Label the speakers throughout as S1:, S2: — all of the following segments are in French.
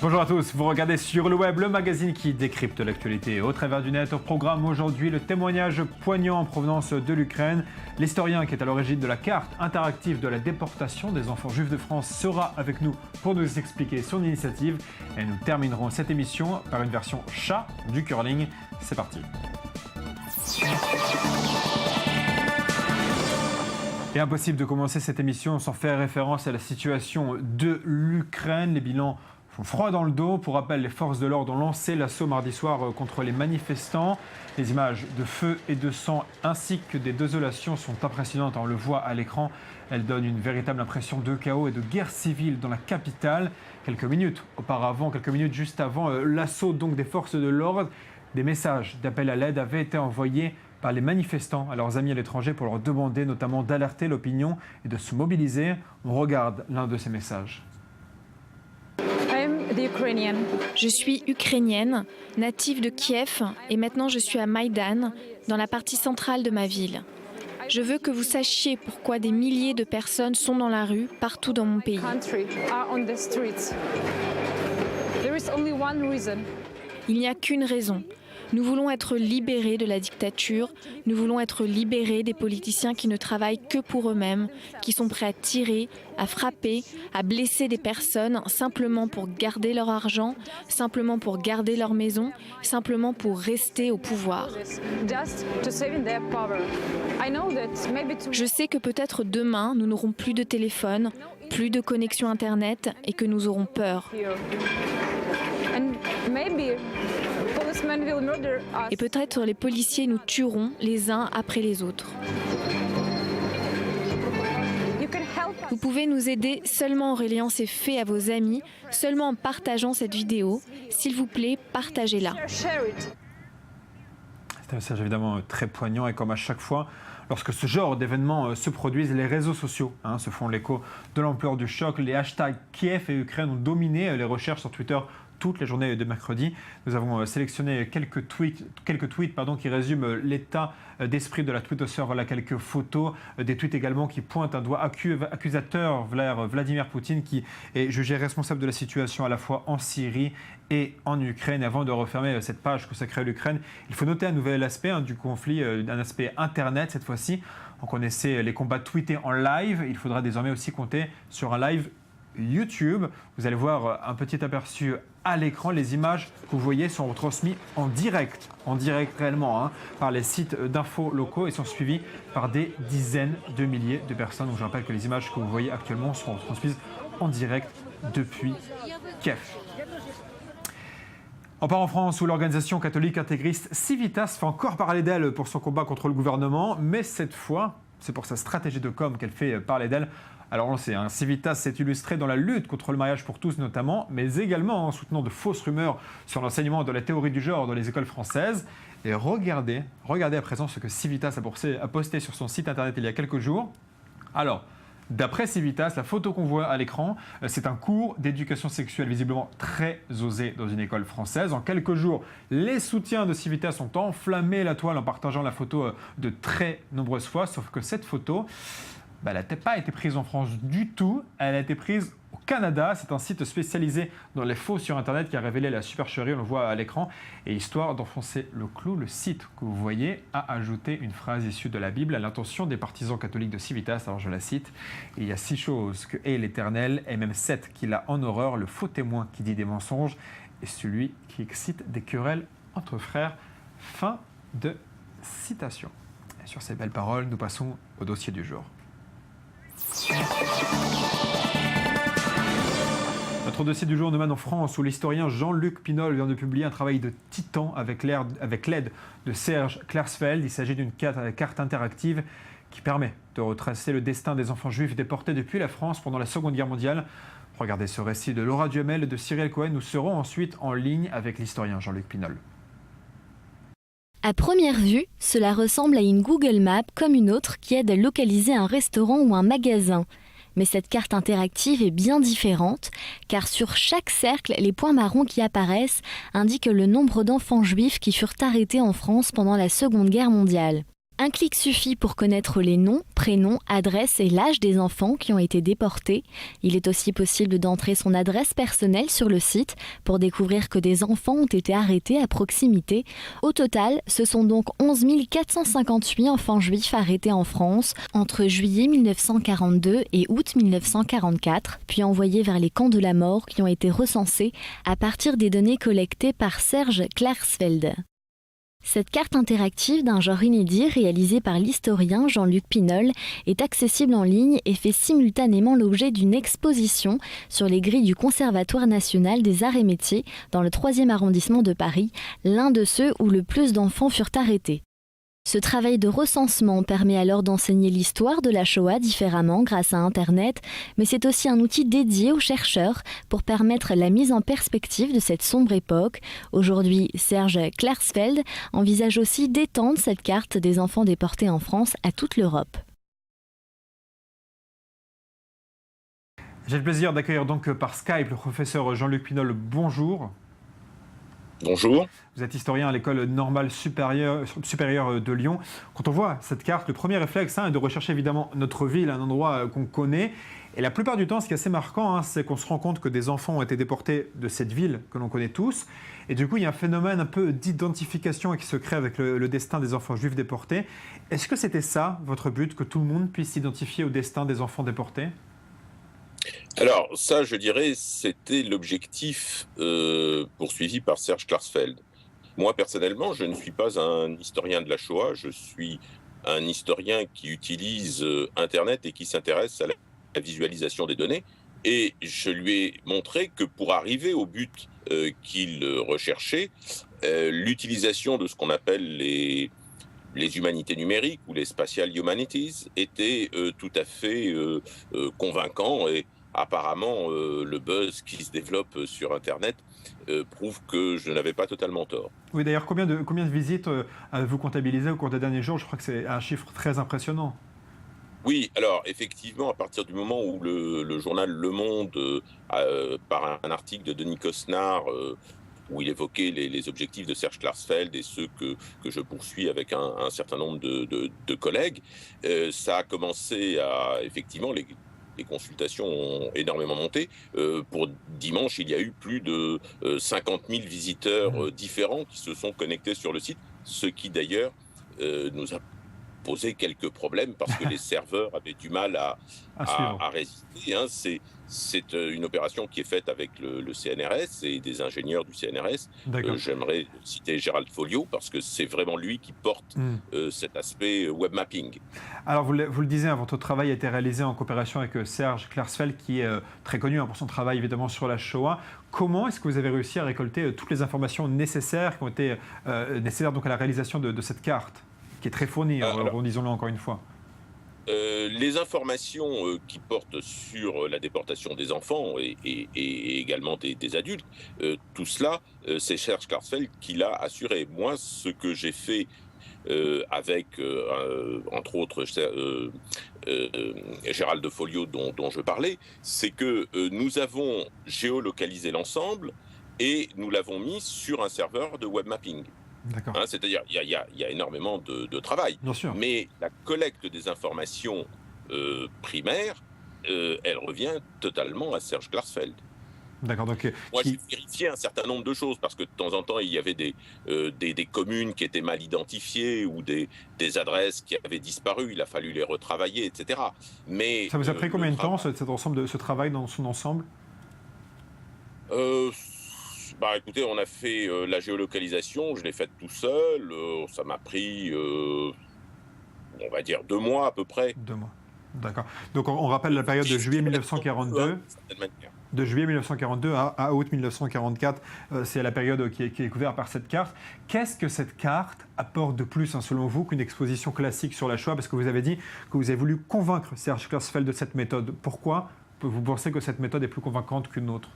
S1: Bonjour à tous, vous regardez sur le web le magazine qui décrypte l'actualité au travers du net. Au programme aujourd'hui, le témoignage poignant en provenance de l'Ukraine. L'historien qui est à l'origine de la carte interactive de la déportation des enfants juifs de France sera avec nous pour nous expliquer son initiative. Et nous terminerons cette émission par une version chat du curling. C'est parti. Et impossible de commencer cette émission sans faire référence à la situation de l'Ukraine. Les bilans font froid dans le dos. Pour rappel, les forces de l'ordre ont lancé l'assaut mardi soir contre les manifestants. Les images de feu et de sang ainsi que des désolations sont impressionnantes. On le voit à l'écran. Elles donnent une véritable impression de chaos et de guerre civile dans la capitale. Quelques minutes juste avant l'assaut donc des forces de l'ordre, des messages d'appel à l'aide avaient été envoyés par les manifestants à leurs amis à l'étranger pour leur demander notamment d'alerter l'opinion et de se mobiliser. On regarde l'un de ces messages.
S2: Je suis ukrainienne, native de Kiev et maintenant je suis à Maïdan, dans la partie centrale de ma ville. Je veux que vous sachiez pourquoi des milliers de personnes sont dans la rue partout dans mon pays. Il n'y a qu'une raison. Nous voulons être libérés de la dictature, nous voulons être libérés des politiciens qui ne travaillent que pour eux-mêmes, qui sont prêts à tirer, à frapper, à blesser des personnes simplement pour garder leur argent, simplement pour garder leur maison, simplement pour rester au pouvoir. Je sais que peut-être demain, nous n'aurons plus de téléphone, plus de connexion Internet et que nous aurons peur. Et peut-être les policiers nous tueront les uns après les autres. Vous pouvez nous aider seulement en relayant ces faits à vos amis, seulement en partageant cette vidéo. S'il vous plaît, partagez-la.
S1: C'est un message évidemment très poignant et comme à chaque fois, lorsque ce genre d'événements se produisent, les réseaux sociaux se font l'écho de l'ampleur du choc. Les hashtags Kiev et Ukraine ont dominé les recherches sur Twitter toute la journée de mercredi. Nous avons sélectionné quelques tweets qui résument l'état d'esprit de la tweetosphère. Voilà quelques photos, des tweets également qui pointent un doigt accusateur vers Vladimir Poutine qui est jugé responsable de la situation à la fois en Syrie et en Ukraine. Avant de refermer cette page consacrée à l'Ukraine, il faut noter un nouvel aspect du conflit, un aspect Internet cette fois-ci. On connaissait les combats tweetés en live, il faudra désormais aussi compter sur un live YouTube. Vous allez voir un petit aperçu à l'écran. Les images que vous voyez sont retransmises en direct réellement, par les sites d'infos locaux et sont suivies par des dizaines de milliers de personnes. Donc je rappelle que les images que vous voyez actuellement sont retransmises en direct depuis Kiev. On part en France où l'organisation catholique intégriste Civitas fait encore parler d'elle pour son combat contre le gouvernement, mais cette fois, c'est pour sa stratégie de com qu'elle fait parler d'elle. Alors on sait, Civitas s'est illustré dans la lutte contre le mariage pour tous notamment, mais également en soutenant de fausses rumeurs sur l'enseignement de la théorie du genre dans les écoles françaises. Et regardez à présent ce que Civitas a posté sur son site internet il y a quelques jours. Alors, d'après Civitas, la photo qu'on voit à l'écran, c'est un cours d'éducation sexuelle visiblement très osé dans une école française. En quelques jours, les soutiens de Civitas ont enflammé la toile en partageant la photo de très nombreuses fois, sauf que cette photo, elle n'a pas été prise en France du tout, elle a été prise au Canada. C'est un site spécialisé dans les faux sur Internet qui a révélé la supercherie, on le voit à l'écran. Et histoire d'enfoncer le clou, le site que vous voyez a ajouté une phrase issue de la Bible à l'intention des partisans catholiques de Civitas. Alors je la cite, « Il y a 6 choses que hait l'Éternel, et même 7 qu'il a en horreur, le faux témoin qui dit des mensonges, et celui qui excite des querelles entre frères. » Fin de citation. Et sur ces belles paroles, nous passons au dossier du jour. Notre dossier du jour nous mène en France où l'historien Jean-Luc Pinol vient de publier un travail de titan avec l'aide de Serge Klarsfeld. Il s'agit d'une carte interactive qui permet de retracer le destin des enfants juifs déportés depuis la France pendant la Seconde Guerre mondiale. Regardez ce récit de Laura Duhamel et de Cyril Cohen. Nous serons ensuite en ligne avec l'historien Jean-Luc Pinol.
S3: À première vue, cela ressemble à une Google Map comme une autre qui aide à localiser un restaurant ou un magasin. Mais cette carte interactive est bien différente, car sur chaque cercle, les points marrons qui apparaissent indiquent le nombre d'enfants juifs qui furent arrêtés en France pendant la Seconde Guerre mondiale. Un clic suffit pour connaître les noms, prénoms, adresses et l'âge des enfants qui ont été déportés. Il est aussi possible d'entrer son adresse personnelle sur le site pour découvrir que des enfants ont été arrêtés à proximité. Au total, ce sont donc 11 458 enfants juifs arrêtés en France entre juillet 1942 et août 1944, puis envoyés vers les camps de la mort qui ont été recensés à partir des données collectées par Serge Klarsfeld. Cette carte interactive d'un genre inédit réalisée par l'historien Jean-Luc Pinol est accessible en ligne et fait simultanément l'objet d'une exposition sur les grilles du Conservatoire national des arts et métiers dans le 3e arrondissement de Paris, l'un de ceux où le plus d'enfants furent arrêtés. Ce travail de recensement permet alors d'enseigner l'histoire de la Shoah différemment grâce à Internet, mais c'est aussi un outil dédié aux chercheurs pour permettre la mise en perspective de cette sombre époque. Aujourd'hui, Serge Klarsfeld envisage aussi d'étendre cette carte des enfants déportés en France à toute l'Europe.
S1: J'ai le plaisir d'accueillir donc par Skype le professeur Jean-Luc Pinol. Bonjour.
S4: Bonjour.
S1: Vous êtes historien à l'école normale supérieure de Lyon. Quand on voit cette carte, le premier réflexe est de rechercher évidemment notre ville, un endroit qu'on connaît. Et la plupart du temps, ce qui est assez marquant, c'est qu'on se rend compte que des enfants ont été déportés de cette ville que l'on connaît tous. Et du coup, il y a un phénomène un peu d'identification qui se crée avec le destin des enfants juifs déportés. Est-ce que c'était ça, votre but, que tout le monde puisse s'identifier au destin des enfants déportés ?
S4: Alors ça, je dirais, c'était l'objectif poursuivi par Serge Klarsfeld. Moi, personnellement, je ne suis pas un historien de la Shoah, je suis un historien qui utilise Internet et qui s'intéresse à la visualisation des données. Et je lui ai montré que pour arriver au but qu'il recherchait, l'utilisation de ce qu'on appelle les humanités numériques ou les spatial humanities était tout à fait convaincant. Et apparemment, le buzz qui se développe sur Internet prouve que je n'avais pas totalement tort.
S1: Oui, d'ailleurs, combien de visites avez-vous comptabilisé au cours des derniers jours ? Je crois que c'est un chiffre très impressionnant.
S4: Oui, alors effectivement, à partir du moment où le journal Le Monde, par un article de Denis Cosnard, où il évoquait les objectifs de Serge Klarsfeld et ceux que je poursuis avec un certain nombre de collègues, ça a commencé à, effectivement, les consultations ont énormément monté. Pour dimanche, il y a eu plus de 50 000 visiteurs différents qui se sont connectés sur le site, ce qui d'ailleurs nous a posé quelques problèmes parce que les serveurs avaient du mal à résister. C'est une opération qui est faite avec le CNRS et des ingénieurs du CNRS. J'aimerais citer Gérald Folliot parce que c'est vraiment lui qui porte cet aspect web mapping.
S1: Alors vous le disiez, votre travail a été réalisé en coopération avec Serge Klarsfeld qui est très connu pour son travail évidemment sur la Shoah. Comment est-ce que vous avez réussi à récolter toutes les informations nécessaires qui ont été nécessaires donc à la réalisation de cette carte qui est très fournie, disons-le encore une fois?
S4: Les informations qui portent sur la déportation des enfants et également des adultes, tout cela, c'est Serge Klarsfeld qui l'a assuré. Moi, ce que j'ai fait avec, entre autres, Gérald de Folliot dont je parlais, c'est que nous avons géolocalisé l'ensemble et nous l'avons mis sur un serveur de web mapping. C'est-à-dire il y a énormément de travail.
S1: Bien sûr.
S4: Mais la collecte des informations primaires, elle revient totalement à Serge Klarsfeld.
S1: D'accord. Donc,
S4: moi, j'ai vérifié un certain nombre de choses parce que de temps en temps, il y avait des communes qui étaient mal identifiées ou des adresses qui avaient disparu. Il a fallu les retravailler, etc. Mais
S1: ça vous a pris combien de temps, ce travail dans son ensemble?
S4: Écoutez, on a fait la géolocalisation, je l'ai faite tout seul, ça m'a pris, on va dire 2 mois à peu près.
S1: 2 mois, d'accord. Donc on rappelle la période de juillet 1942, de juillet 1942 à août 1944, c'est la période qui est couverte par cette carte. Qu'est-ce que cette carte apporte de plus, selon vous, qu'une exposition classique sur la Shoah? Parce que vous avez dit que vous avez voulu convaincre Serge Klarsfeld de cette méthode. Pourquoi vous pensez que cette méthode est plus convaincante qu'une autre?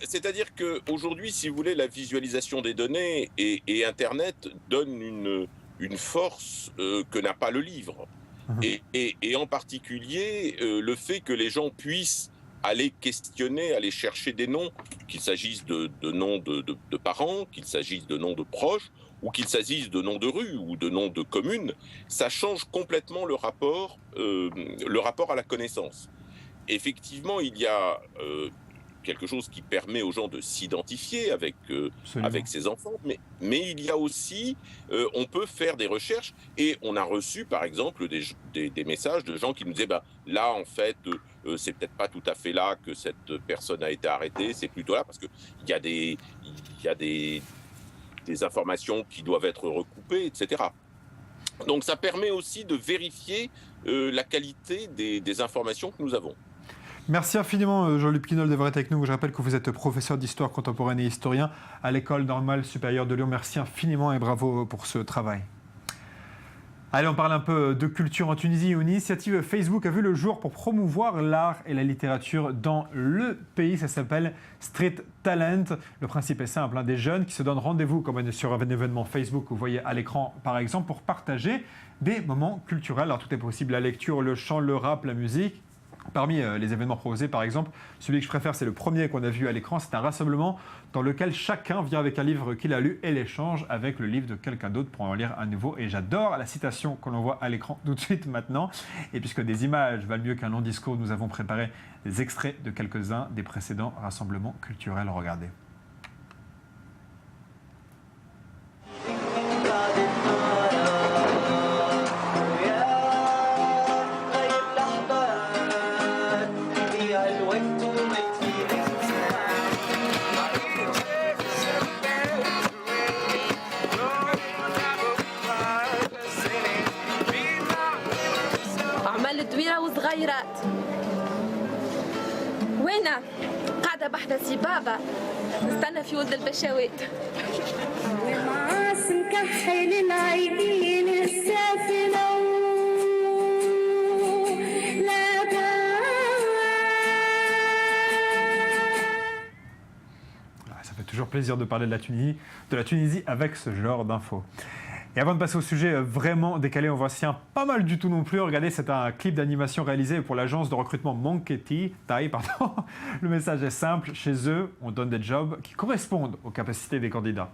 S4: C'est-à-dire qu'aujourd'hui, si vous voulez, la visualisation des données et Internet donne une force que n'a pas le livre. Et en particulier, le fait que les gens puissent aller questionner, aller chercher des noms, qu'il s'agisse de noms de parents, qu'il s'agisse de noms de proches, ou qu'il s'agisse de noms de rues ou de noms de communes, ça change complètement le rapport à la connaissance. Effectivement, il y a quelque chose qui permet aux gens de s'identifier avec ses enfants, mais il y a aussi, on peut faire des recherches, et on a reçu par exemple des messages de gens qui nous disaient là en fait c'est peut-être pas tout à fait là que cette personne a été arrêtée, c'est plutôt là, parce qu'il y a des informations qui doivent être recoupées, etc. Donc ça permet aussi de vérifier la qualité des informations que nous avons.
S1: Merci infiniment Jean-Luc Quinault d'avoir été avec nous. Je rappelle que vous êtes professeur d'histoire contemporaine et historien à l'École normale supérieure de Lyon. Merci infiniment et bravo pour ce travail. Allez, on parle un peu de culture en Tunisie. Une initiative Facebook a vu le jour pour promouvoir l'art et la littérature dans le pays. Ça s'appelle Street Talent. Le principe est simple, des jeunes qui se donnent rendez-vous comme sur un événement Facebook que vous voyez à l'écran par exemple, pour partager des moments culturels. Alors tout est possible, la lecture, le chant, le rap, la musique. Parmi les événements proposés, par exemple, celui que je préfère, c'est le premier qu'on a vu à l'écran. C'est un rassemblement dans lequel chacun vient avec un livre qu'il a lu et l'échange avec le livre de quelqu'un d'autre pour en lire à nouveau. Et j'adore la citation que l'on voit à l'écran tout de suite maintenant. Et puisque des images valent mieux qu'un long discours, nous avons préparé des extraits de quelques-uns des précédents rassemblements culturels. Regardez.
S5: وصغيرات وينه قاعدة بحدث بابا نستنى في ولد البشوات ومعاص مكحل العيدين السافلة
S1: Ça fait toujours plaisir de parler de la Tunisie avec ce genre d'infos. Et avant de passer au sujet vraiment décalé, on voit pas mal du tout non plus. Regardez, c'est un clip d'animation réalisé pour l'agence de recrutement Monkey Thai. Le message est simple, chez eux, on donne des jobs qui correspondent aux capacités des candidats.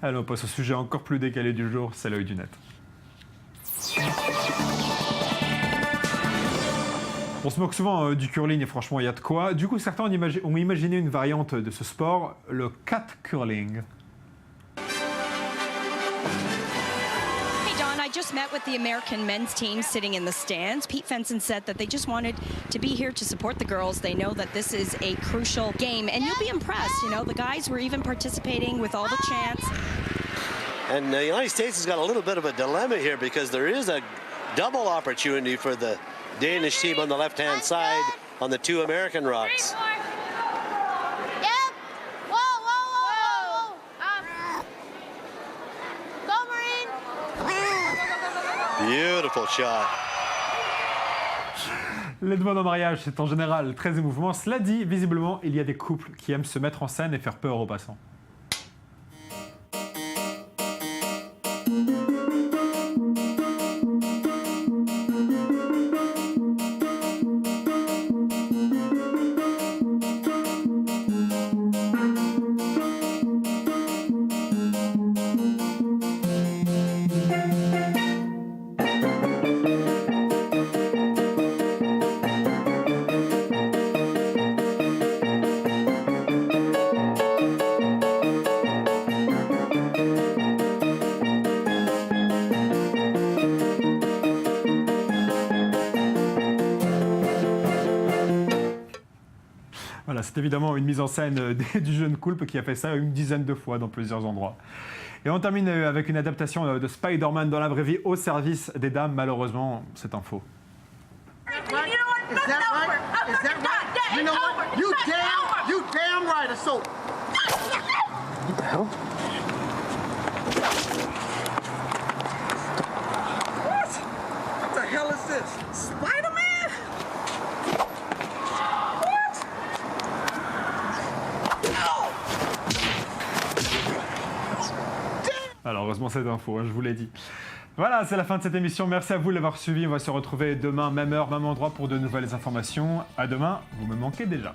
S1: Allez, on passe au sujet encore plus décalé du jour, c'est l'œil du net. On se moque souvent du curling et franchement, il y a de quoi. Du coup, certains ont imaginé une variante de ce sport, le cat curling.
S6: I just met with the American men's team sitting in the stands. Pete Fenson said that they just wanted to be here to support the girls. They know that this is a crucial game, and you'll be impressed. You know, the guys were even participating with all the chants.
S7: And the United States has got a little bit of a dilemma here because there is a double opportunity for the Danish team on the left-hand side on the two American rocks. Beautiful shot.
S1: Les demandes en mariage, c'est en général très émouvant. Cela dit, visiblement, il y a des couples qui aiment se mettre en scène et faire peur aux passants. c'est évidemment une mise en scène du jeune Culp qui a fait ça une dizaine de fois dans plusieurs endroits. Et on termine avec une adaptation de Spider-Man dans la vraie vie au service des dames. Malheureusement, c'est un faux. Alors, heureusement, c'est info, je vous l'ai dit. Voilà, c'est la fin de cette émission. Merci à vous de l'avoir suivi. On va se retrouver demain, même heure, même endroit pour de nouvelles informations. À demain, vous me manquez déjà.